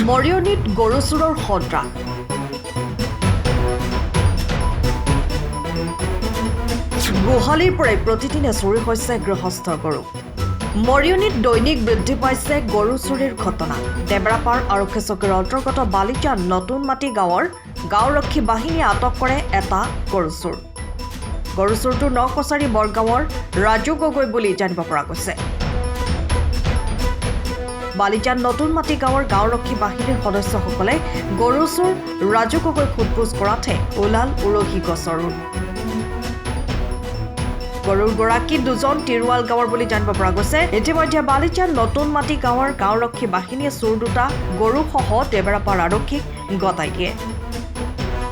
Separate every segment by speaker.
Speaker 1: মৰিয়নিত গৰু চোৰৰ সন্ত্ৰাস। গোহালিৰ পৰাই প্ৰতিদিনে চুৰি হৈছে গৃহস্থ গৰু। মৰিয়নিত দৈনিক বৃদ্ধি পাইছে গৰু চুৰিৰ ঘটনা। দেবৰাপাৰ আৰক্ষী চকীৰ অন্তৰ্গত বালিজান নতুন মাটি গাঁৱৰ গাঁওৰক্ষী বাহিনীয়ে আটক কৰে এটা গৰু চোৰ। গৰু চোৰটো নকছাৰী বৰগাঁৱৰ ৰাজু গগৈ বুলি জানিব পৰা গৈছে। বালিজান নতুন মাটি গাঁৱৰ গাঁওৰক্ষী বাহিনীৰ সদস্যসকলে গৰু চোৰ ৰাজু গগৈক সোধপোছ কৰাতে ওলাল উৰহি গছৰ ৰোল। গৰুৰ গৰাকী দুজন তিৰুৱাল গাঁৱৰ বুলি জানিব পৰা গৈছে। ইতিমধ্যে বালিজান নতুন মাটি গাঁৱৰ গাঁওৰক্ষী বাহিনীয়ে চোৰ দুটা গৰুসহ দেবেৰাপাৰ আৰক্ষীক গতাই দিয়ে।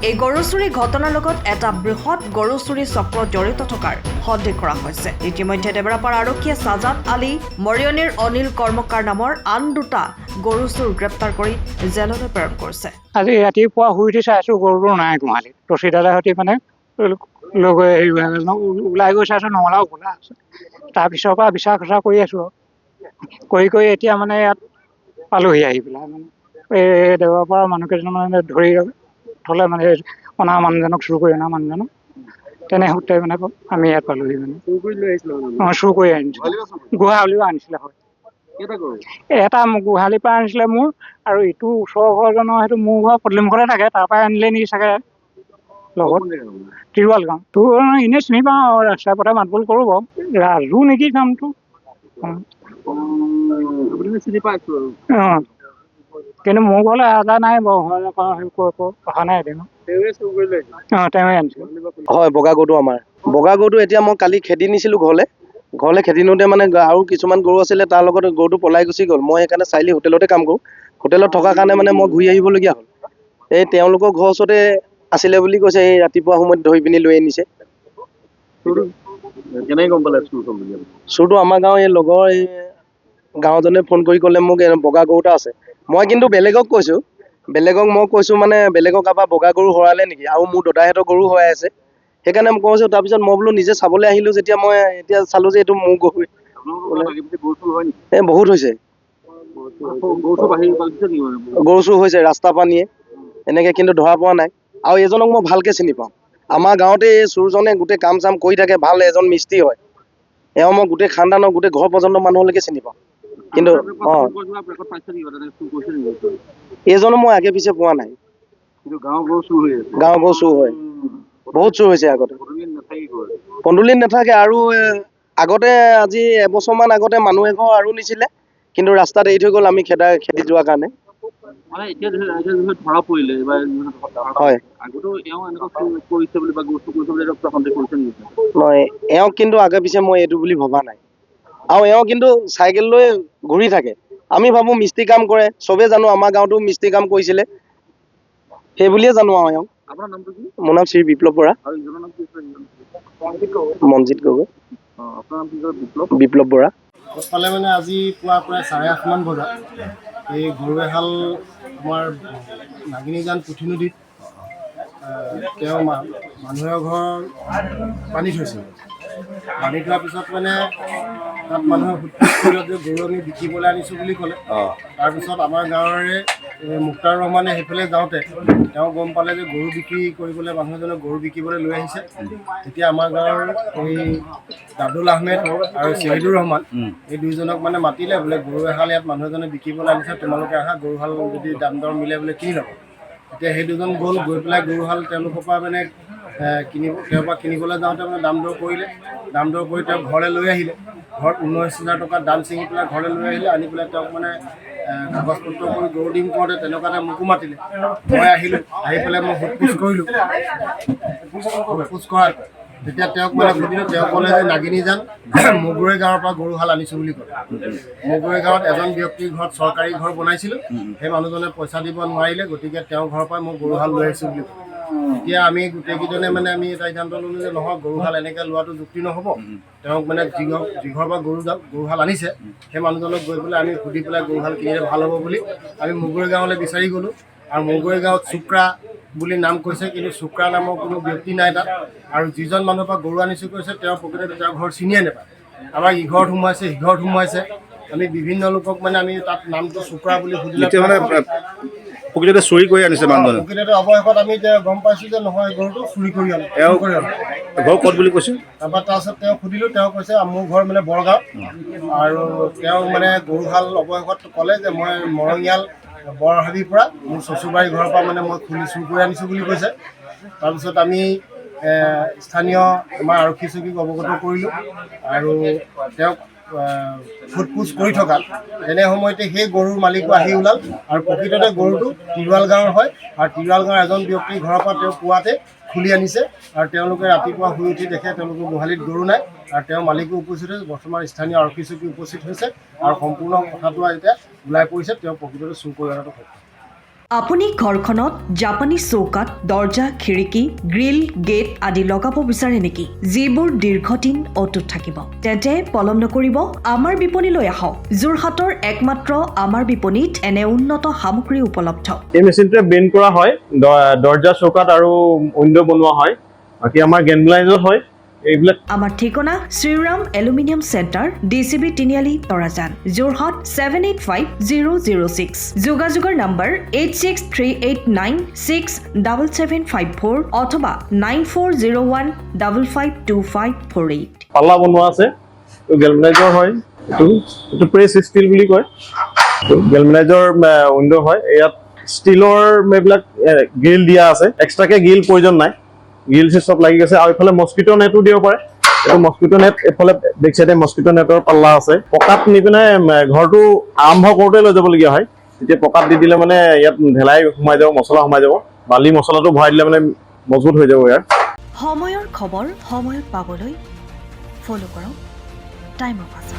Speaker 1: এই গৰু চুৰি ঘটনাৰ লগত এটা বৃহৎ গৰু চুৰি চক্ৰ জড়িত থকাৰ সন্দেহ কৰা হৈছে। ইতিমধ্যে দেবেৰাপাৰ আৰক্ষীয়ে সাজাদ আলী, মৰিয়নিৰ অনিল কৰ্মকাৰ নামৰ আন দুটা গৰু চোৰ গ্ৰেপ্তাৰ কৰি জেললৈ প্ৰেৰণ কৰিছে।
Speaker 2: আজি ৰাতিপুৱা শুই উঠি চাইছোঁ গৰুটো নাই গোহালিত। ৰছীডালে সৈতে মানে লৈ গৈ ওলাই গৈ চাইছোঁ নঙলাও খোলা আছে। তাৰপিছৰ পৰা বিচাৰ খোচা কৰি আছোঁ কৰি এতিয়া মানে ইয়াত পালোহি আহি পেলাই মানে এই দেৱৰ পৰা মানুহকেইজন মানে ধৰি থ'লে মানে অনা মানুহজনক চুৰ কৰি অনা মানুহজনক তেনে সূত্ৰে মানে আমি ইয়াত পালোহি মানে চুৰ কৰি আনিছোঁ। গোহালিও আনিছিলে হয়। এটা গোহালিৰ পৰা আনিছিলে মোৰ, আৰু ইটো ওচৰৰ ঘৰজনৰ সেইটো মোৰ ঘৰ পদূলিমুখতে থাকে, তাৰ পৰাই আনিলে নেকি চাগে লগত। তিৰুৱাল গাঁও তোৰ এনেই চিনি পাওঁ, ৰাস্তাৰ পথে মাতবোল কৰোঁ বাৰু। ৰাজু নেকি নামটো। অঁ, কিন্তু মোৰ ঘৰলৈ অহা নাই বাৰু, অহা নাই এদিন। অঁ, তেওঁৱে আনিছিল।
Speaker 3: হয়, বগা গৰুটো আমাৰ। বগা গৰুটো এতিয়া মই কালি খেদি নিছিলোঁ ঘৰলৈ খেদি নিওঁতে মানে আৰু কিছুমান গৰু আছিলে, তাৰ লগত গৰুটো পলাই গুচি গ'ল। মই সেইকাৰণে চাৰিআলি হোটেলতে কাম কৰোঁ। হোটেলত থকাৰ কাৰণে মানে মই ঘূৰি আহিবলগীয়া হ'ল। এই তেওঁলোকৰ ঘৰৰ ওচৰতে আছিলে বুলি কৈছে, এই ৰাতিপুৱা সময়ত ধৰি পিনি লৈ আনিছে। কেনেকৈ গম পালে চোৰটো? আমাৰ গাঁৱৰ এই লগৰ এই গাঁওজনে ফোন কৰি ক'লে মোক বগা গৰু এটা আছে। মই কিন্তু বেলেগক কৈছোঁ মানে বেলেগৰ কাৰোবাৰ বগা গৰু হৰালে নেকি, আৰু মোৰ দদাহঁতৰ গৰু হৰাই আছে। সেইকাৰণে মই কৈছোঁ। তাৰপিছত মই বোলো নিজে চাবলৈ আহিলোঁ যেতিয়া, মই এতিয়া চালোঁ যে এইটো মোৰ গৰু। বহুত হৈছে গৰু চুৰ হৈছে, ৰাস্তাৰ পৰা নিয়ে এনেকৈ, কিন্তু ধৰা পৰা নাই। আৰু এজনক মই ভালকৈ চিনি পাওঁ। আমাৰ গাঁৱতে এই চোৰজনে গোটেই কাম চাম কৰি থাকে, ভাল এজন মিস্ত্ৰী হয়। এওঁ মই গোটেই খানদানৰ গোটেই ঘৰ পৰ্যন্ত মানুহলৈকে চিনি পাওঁ। কিন্তু অঁ, এইজনো মই আগে পিছে পোৱা নাই। গাঁৱৰ গৰু চুৰ হয়, বহুত চুৰ হৈছে আগতে। পন্দুলিত নাথাকে। আৰু আগতে আজি এবছৰমান আগতে মানুহ এঘৰ আৰু নিছিলে, কিন্তু ৰাস্তাত এৰি থৈ গ'ল আমি খেদি যোৱাৰ কাৰণে। হয়, নহয়, এওঁ কিন্তু আগে পিছে মই এইটো বুলি ভবা নাই। আৰু এওঁ কিন্তু চাইকেল লৈ ঘূৰি থাকে। আমি ভাবোঁ মিস্ত্ৰী কাম কৰে, চবেই জানো আমাৰ গাঁৱতো মিস্ত্ৰী কাম কৰিছিলে, সেই বুলিয়ে জানো আৰু এওঁ। মোৰ নাম শ্ৰী বিপ্লৱ বৰা। মনজিৎ গগৈ। বিপ্লৱ বৰা।
Speaker 4: পালে মানে আজি পুৱা প্ৰায় 8:30মান বজাত এই গৰু এহাল আমাৰ নাগিনীজান পুঠি নদীত তেওঁ মানুহৰ ঘৰ পানী থৈছিল। পানী থোৱাৰ পিছত মানে তাত মানুহে সুধিলে যে গৰু আমি বিকিবলৈ আনিছোঁ বুলি ক'লে। তাৰপিছত আমাৰ গাঁৱৰে মুক্তাৰ ৰহমানে সেইফালে যাওঁতে তেওঁ গম পালে যে গৰু বিক্ৰী কৰিবলৈ মানুহ এজনে গৰু বিকিবলৈ লৈ আহিছে। তেতিয়া আমাৰ গাঁৱৰ এই দাদুল আহমেদ আৰু শ্বহীদুৰ ৰহমান এই দুইজনক মানে মাতিলে, বোলে গৰু এহাল ইয়াত মানুহ এজনে বিকিবলৈ আনিছে, তোমালোকে আহা, গৰুহাল যদি দাম দৰ মিলে বোলে কিনি ল'ব। এতিয়া সেই দুজন গৈ পেলাই গৰুহাল তেওঁলোকৰ পৰা মানে তেওঁৰ পৰা কিনিবলৈ যাওঁতে মানে দাম দৰ কৰিলে। দাম দৰ কৰি তেওঁ ঘৰলৈ লৈ আহিলে। ঘৰত 19,000 টকা দাম ছিঙি পেলাই ঘৰলৈ লৈ আহিলে। আনি পেলাই তেওঁক মানে কাগজ পত্ৰ কৰি গৰু দিম কৰোঁতে তেনেকুৱাতে মোকো মাতিলে। মই আহিলোঁ, আহি পেলাই মই সোধপোছ কৰিলোঁ। সোধপোছ কৰাত তেতিয়া তেওঁক মানে সুধিলোঁ, তেওঁ ক'লে যে নাগিনীজান মগুৰি গাঁৱৰ পৰা গৰুহাল আনিছোঁ বুলি ক'লে। মগুৰি গাঁৱত এজন ব্যক্তিৰ ঘৰত চৰকাৰী ঘৰ বনাইছিলোঁ, সেই মানুহজনে পইচা দিব নোৱাৰিলে, গতিকে তেওঁৰ ঘৰৰ পৰা মই গৰুহাল লৈ আহিছোঁ বুলি ক'লে। এতিয়া আমি গোটেইকেইজনে মানে আমি এটা সিদ্ধান্ত ল'লোঁ যে নহয়, গৰুহাল এনেকৈ লোৱাটো যুক্তি নহ'ব। তেওঁক মানে যিঘৰ পৰা গৰুহাল আনিছে সেই মানুহজনক গৈ পেলাই আমি সুধি পেলাই গৰুহাল কিনিলে ভাল হ'ব বুলি আমি মগুৰি গাঁৱলৈ বিচাৰি গ'লোঁ। আৰু মগুৰি গাঁৱত চুক্ৰা বুলি নাম কৈছে, কিন্তু চুক্ৰা নামৰ কোনো ব্যক্তি নাই তাত। আৰু যিজন মানুহৰ পৰা গৰু আনিছোঁ কৈছে, তেওঁ প্ৰকৃততে তেওঁৰ ঘৰ চিনিয়ে নাপায়। আমাৰ ইঘৰত সোমাইছে, সিঘৰত সোমাইছে। আমি বিভিন্ন লোকক মানে আমি তাত নামটো চুক্ৰা বুলি সুধিলে
Speaker 5: প্ৰকৃততে চুৰি কৰি আনিছে মানুহজনে।
Speaker 4: প্ৰকৃততে অৱশেষত আমি এতিয়া গম পাইছোঁ যে নহয় গৰুটো চুৰি কৰি আনো
Speaker 5: এওঁ ঘৰ ক'ত বুলি কৈছে?
Speaker 4: তাৰপিছত তেওঁ সুধিলোঁ, তেওঁ কৈছে মোৰ ঘৰ মানে বৰগাঁও, আৰু তেওঁ মানে গৰুহাল অৱশেষত ক'লে যে মই মৰঙিয়াল বৰহাবিৰ পৰা মোৰ চচুবাৰী ঘৰৰ পৰা মানে মই চুৰ কৰি আনিছোঁ বুলি কৈছে। তাৰপিছত আমি স্থানীয় আমাৰ আৰক্ষী চকীক অৱগত কৰিলোঁ, আৰু তেওঁক সোধ-পোছ কৰি থকা তেনে সময়তে সেই গৰুৰ মালিকো আহি ওলাল, আৰু প্ৰকৃততে গৰুটো তিৰুৱাল গাঁৱৰ হয়, আৰু তিৰুৱাল গাঁৱৰ এজন ব্যক্তিৰ ঘৰৰ পৰা তেওঁ পুৱাতে খুলি আনিছে, আৰু তেওঁলোকে ৰাতিপুৱা শুই উঠি দেখে তেওঁলোকৰ গোহালিত গৰু নাই, আৰু তেওঁৰ মালিকো উপস্থিত হৈছে। বৰ্তমান স্থানীয় আৰক্ষী চকী উপস্থিত হৈছে, আৰু সম্পূৰ্ণ কথাটো এতিয়া ওলাই পৰিছে, তেওঁ প্ৰকৃততে চুৰ কৰি অনাটো সত্য।
Speaker 1: আপুনি ঘৰখনত জাপানী চৌকাত দৰ্জা, খিৰিকী, গ্ৰিল, গেট আদি লগাব বিচাৰে নেকি, যিবোৰ দীৰ্ঘদিন অটুট থাকিব? তেন্তে পলম নকৰিব, আমাৰ বিপণীলৈ আহক। যোৰহাটৰ একমাত্ৰ আমাৰ বিপণীত এনে উন্নত সামগ্ৰী উপলব্ধ।
Speaker 6: এই মেচিনটোৱে বেণ্ড কৰা হয়, দৰ্জা, চৌকাত আৰু উইণ্ডো বনোৱা হয়। বাকী আমাৰ গেনব্লাইজত হয় এইবিলাক।
Speaker 1: আমাৰ ঠিকনা শ্ৰীৰাম এলুমিনিয়াম চেণ্টাৰ, DCB তিনিআলি, তৰাজান, যোৰহাট 785006। যোগাযোগৰ নম্বৰ 8638967754 অথবা 9401552548।
Speaker 6: পাল্লা বনোৱা আছে, এইটো গেলমেনাইজৰ হয়। এইটো প্ৰেছ ষ্টীল বুলি কয়। গেলমেনাইজৰ উইণ্ডো হয়। ইয়াত ষ্টীলৰ এইবিলাক গ্ৰিল দিয়া আছে, এক্সট্ৰাকে গ্ৰিল প্ৰয়োজন নাই, গ্ৰিল চব লাগি গৈছে। আৰু এইফালে মস্কিটো নেটো দিব পাৰে, এইটো মস্কিটো নেট, এইফালে বেক চাইডে মস্কিটো নেটৰ পাল্লা আছে। পকাত নি পিনে ঘৰটো আৰম্ভ কৰোঁতে লৈ যাবলগীয়া হয়, তেতিয়া পকাত দি দিলে মানে ইয়াত ঢেলাই সোমাই যাব, মছলা সোমাই যাব, বালি মছলাটো ভৰাই দিলে মানে মজবুত হৈ যাব ইয়াৰ।
Speaker 1: সময়ৰ খবৰ সময়ত পাবলৈ ফ'ল' কৰক টাইম অফ আছে।